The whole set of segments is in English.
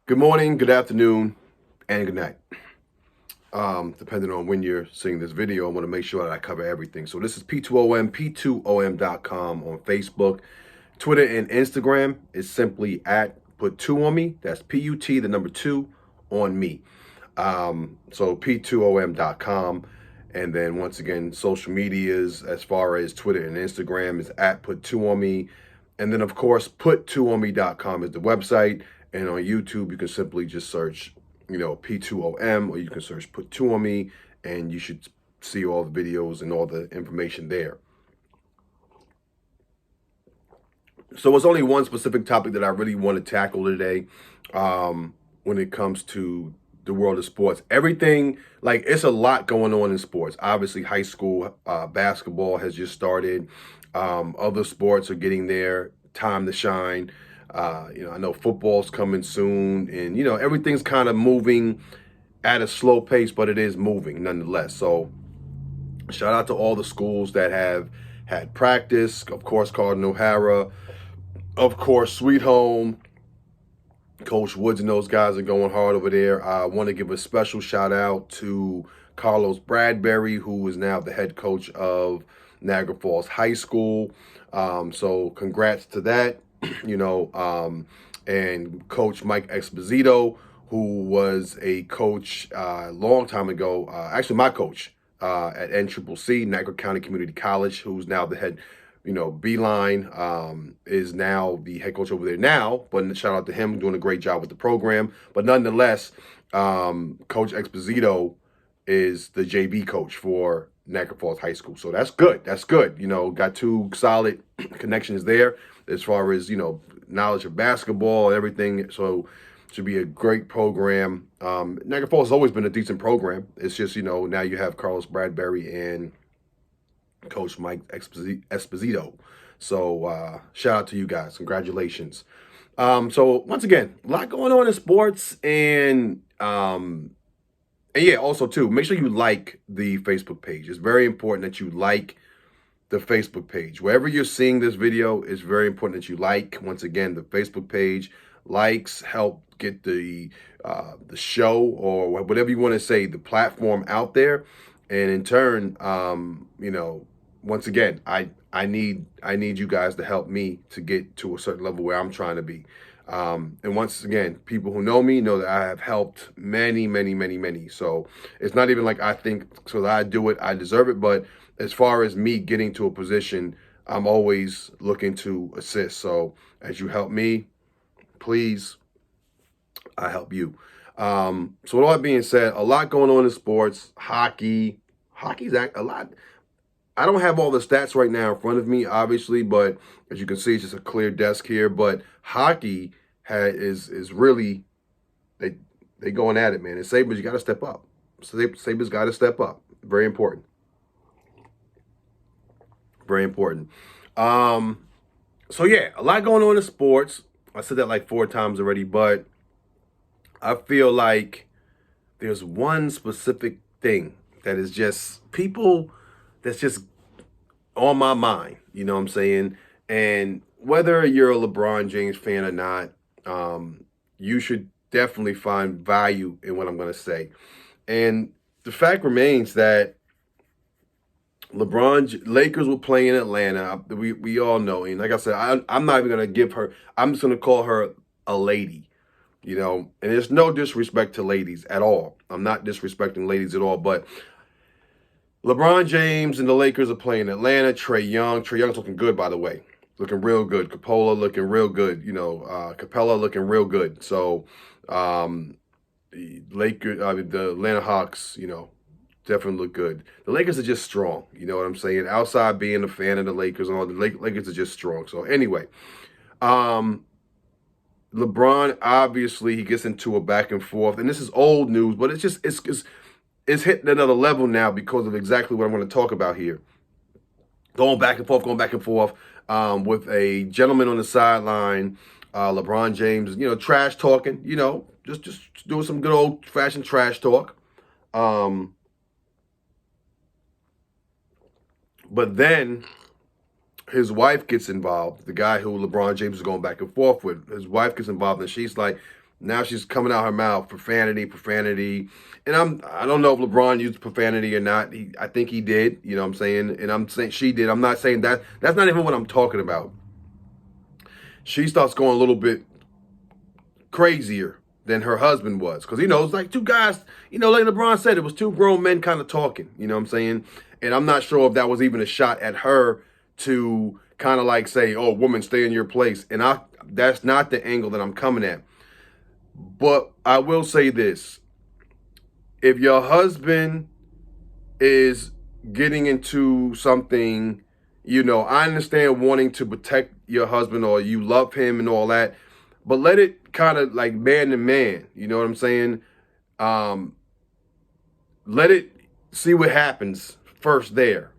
Good morning, good afternoon, and good night. Depending on when you're seeing this video, I want to make sure that I cover everything. So this is P2oM, P2oM.com on Facebook, Twitter, and Instagram. It's simply at P2oM. That's P-U-T, the number 2 on me. So P2oM.com. And then once again, social medias as far as Twitter and Instagram is at P2oM. And then of course, P2oM.com is the website. And on YouTube, you can simply just search, P2oM, or you can search P2oM, and you should see all the videos and all the information there. So it's only one specific topic that I really want to tackle today when it comes to the world of sports. Everything, like, it's a lot going on in sports. Obviously, high school basketball has just started. Other sports are getting their time to shine. I know football's coming soon, and everything's kind of moving at a slow pace, but it is moving nonetheless. So shout out to all the schools that have had practice. Of course, Cardinal O'Hara, of course, Sweet Home, Coach Woods, and those guys are going hard over there. I want to give a special shout out to Carlos Bradbury, who is now the head coach of Niagara Falls High School. So congrats to that. And Coach Mike Esposito, who was a coach a long time ago, actually my coach at NCCC, Niagara County Community College, who's now the head, Beeline is now the head coach over there now, but shout out to him, doing a great job with the program. But nonetheless, Coach Esposito is the JV coach for Niagara Falls High School. So that's good. That's good. Got two solid connections there as far as, knowledge of basketball and everything. So it should be a great program. Niagara Falls has always been a decent program. It's just, now you have Carlos Bradbury and Coach Mike Esposito. So shout out to you guys. Congratulations. So once again, a lot going on in sports, and yeah, also too, make sure you like the Facebook page. It's very important that you like the Facebook page. Wherever you're seeing this video, it's very important that you like. Once again, the Facebook page. Likes help get the show, or whatever you want to say, the platform out there. And in turn, once again, I need you guys to help me to get to a certain level where I'm trying to be. And once again, people who know me know that I have helped many, many, many, many. So it's not even like I think so that I do it, I deserve it. But as far as me getting to a position, I'm always looking to assist. So as you help me, please, I help you. So with all that being said, a lot going on in sports. Hockey's a lot. I don't have all the stats right now in front of me, obviously, but as you can see, it's just a clear desk here. But hockey is really, they going at it, man. And Sabres, you got to step up. Sabres got to step up. Very important. Very important. So yeah, a lot going on in sports. I said that like 4 times already, but I feel like there's one specific thing that is just that's just on my mind, you know what I'm saying? And whether you're a LeBron James fan or not, you should definitely find value in what I'm going to say. And the fact remains that Lakers were playing in Atlanta. We all know. And like I said, I'm not even going to give her, I'm just going to call her a lady, and there's no disrespect to ladies at all. I'm not disrespecting ladies at all, but LeBron James and the Lakers are playing in Atlanta. Trae Young's looking good, by the way. Looking real good. Capella looking real good. Capella looking real good. So, the Atlanta Hawks, definitely look good. The Lakers are just strong. You know what I'm saying? Outside being a fan of the Lakers and all, the Lakers are just strong. So anyway, LeBron, obviously, he gets into a back and forth. And this is old news, but it's hitting another level now because of exactly what I'm going to talk about here. Going back and forth with a gentleman on the sideline, LeBron James, trash talking, just doing some good old-fashioned trash talk. But then his wife gets involved. The guy who LeBron James is going back and forth with, his wife gets involved, and she's like, Now she's coming out her mouth, profanity. And I don't know if LeBron used profanity or not. I think he did, you know what I'm saying? And I'm saying she did. I'm not saying that. That's not even what I'm talking about. She starts going a little bit crazier than her husband was. Because, it's like two guys, like LeBron said, it was two grown men kind of talking, you know what I'm saying? And I'm not sure if that was even a shot at her to kind of like say, oh, woman, stay in your place. And that's not the angle that I'm coming at. But I will say this. If your husband is getting into something, I understand wanting to protect your husband or you love him and all that, but let it kind of like man to man, you know what I'm saying? Let it see what happens first there,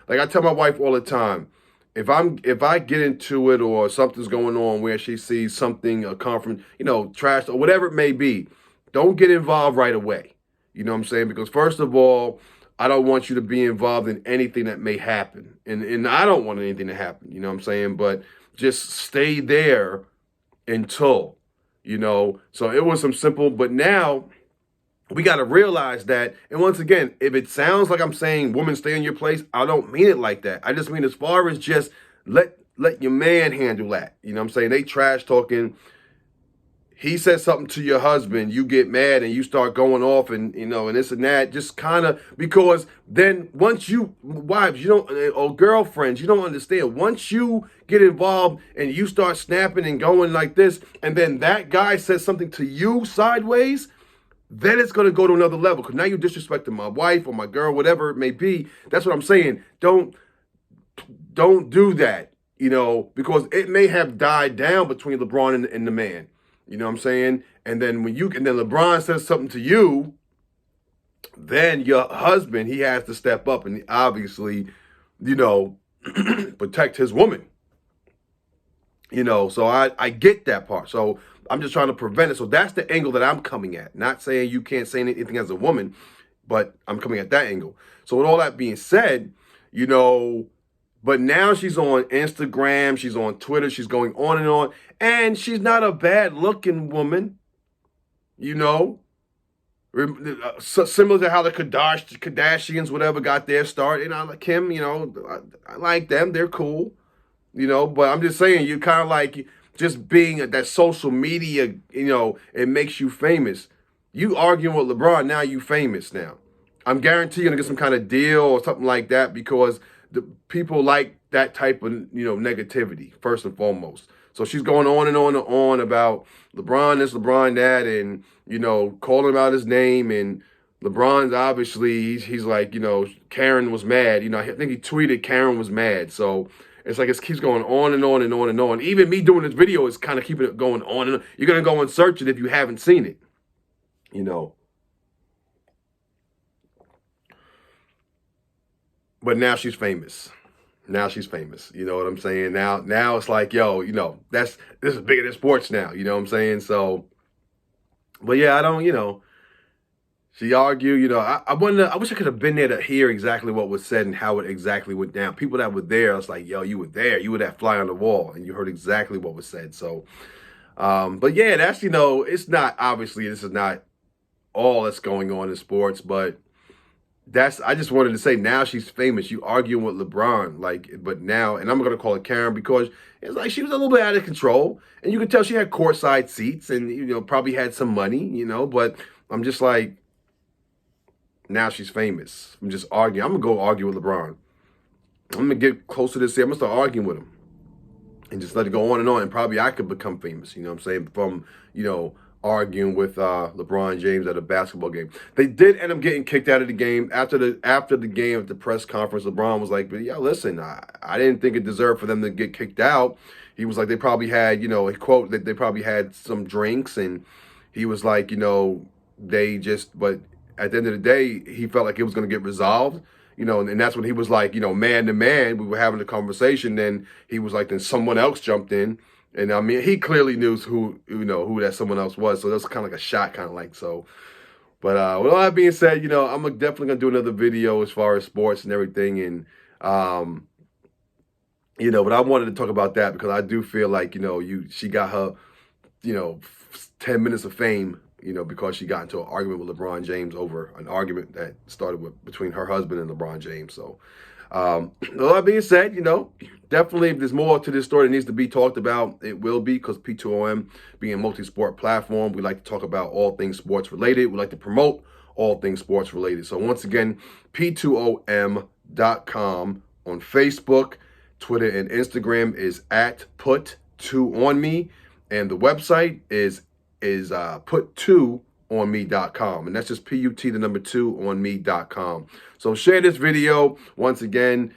Like I tell my wife all the time, if I get into it or something's going on where she sees something, a conference, trash or whatever it may be, don't get involved right away. You know what I'm saying? Because first of all, I don't want you to be involved in anything that may happen. And I don't want anything to happen, you know what I'm saying? But just stay there until, So it was some simple, but now we got to realize that. And once again, if it sounds like I'm saying woman stay in your place, I don't mean it like that. I just mean as far as just let your man handle that. You know what I'm saying? They trash talking. He says something to your husband, you get mad and you start going off and, and this and that, just kind of, because then once wives, or girlfriends, you don't understand. Once you get involved and you start snapping and going like this, and then that guy says something to you sideways, then it's going to go to another level. Because now you're disrespecting my wife or my girl, whatever it may be. That's what I'm saying. Don't do that, because it may have died down between LeBron and the man. You know what I'm saying? And then then LeBron says something to you, then your husband, he has to step up and obviously, protect his woman. So I get that part. So I'm just trying to prevent it. So that's the angle that I'm coming at. Not saying you can't say anything as a woman, but I'm coming at that angle. So with all that being said, but now she's on Instagram, she's on Twitter, she's going on, and she's not a bad-looking woman, So similar to how the Kardashians, whatever, got their start. And I like Kim, I like them, they're cool, But I'm just saying, you kind of like just being that social media, it makes you famous. You arguing with LeBron, now you famous now. I'm guaranteed you're going to get some kind of deal or something like that because the people like that type of, negativity, first and foremost. So she's going on and on and on about LeBron this, LeBron that, and, calling him out his name. And LeBron's obviously, he's like, Karen was mad. I think he tweeted Karen was mad. So it's like it keeps going on and on and on and on. Even me doing this video is kind of keeping it going on and on. You're going to go and search it if you haven't seen it, But now she's famous. Now she's famous. You know what I'm saying? Now it's like, yo, this is bigger than sports now. You know what I'm saying? So, but yeah, I don't, she argued, I wish I could have been there to hear exactly what was said and how it exactly went down. People that were there, I was like, yo, you were there. You were that fly on the wall and you heard exactly what was said. So, but yeah, that's, it's not, obviously, this is not all that's going on in sports, but I just wanted to say now she's famous. You arguing with LeBron, but now, and I'm going to call her Karen because it's like she was a little bit out of control. And you could tell she had courtside seats and, probably had some money, but I'm just like, now she's famous. I'm just arguing. I'm going to go argue with LeBron. I'm going to get closer to this year. I'm going to start arguing with him and just let it go on. And probably I could become famous, you know what I'm saying, from, arguing with LeBron James at a basketball game. They did end up getting kicked out of the game. After the game at the press conference, LeBron was like, but yeah, listen, I didn't think it deserved for them to get kicked out. He was like, they probably had, he quote, that they probably had some drinks, and he was like, but at the end of the day, he felt like it was going to get resolved. And that's when he was like, man to man, we were having a conversation. Then he was like, then someone else jumped in. And I mean, he clearly knew who that someone else was. So that was kind of like a shot, kind of like so. But with all that being said, I'm definitely going to do another video as far as sports and everything. And, but I wanted to talk about that because I do feel like, she got her, 10 minutes of fame, because she got into an argument with LeBron James over an argument that started between her husband and LeBron James. So, all that being said, definitely if there's more to this story that needs to be talked about, it will be, because P2oM being a multi-sport platform, we like to talk about all things sports related. We like to promote all things sports related. So once again, P2oM.com on Facebook, Twitter, and Instagram is at P2oM, and the website is P2oM.com, and that's just PUT2 on me.com. So share this video. Once again,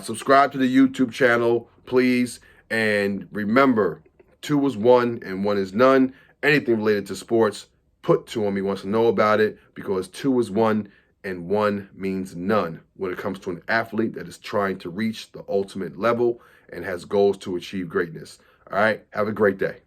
subscribe to the YouTube channel, please, and remember, 2 is 1 and 1 is none. Anything related to sports, P2oM wants to know about it, because 2 is 1 and 1 means none when it comes to an athlete that is trying to reach the ultimate level and has goals to achieve greatness. All right, have a great day.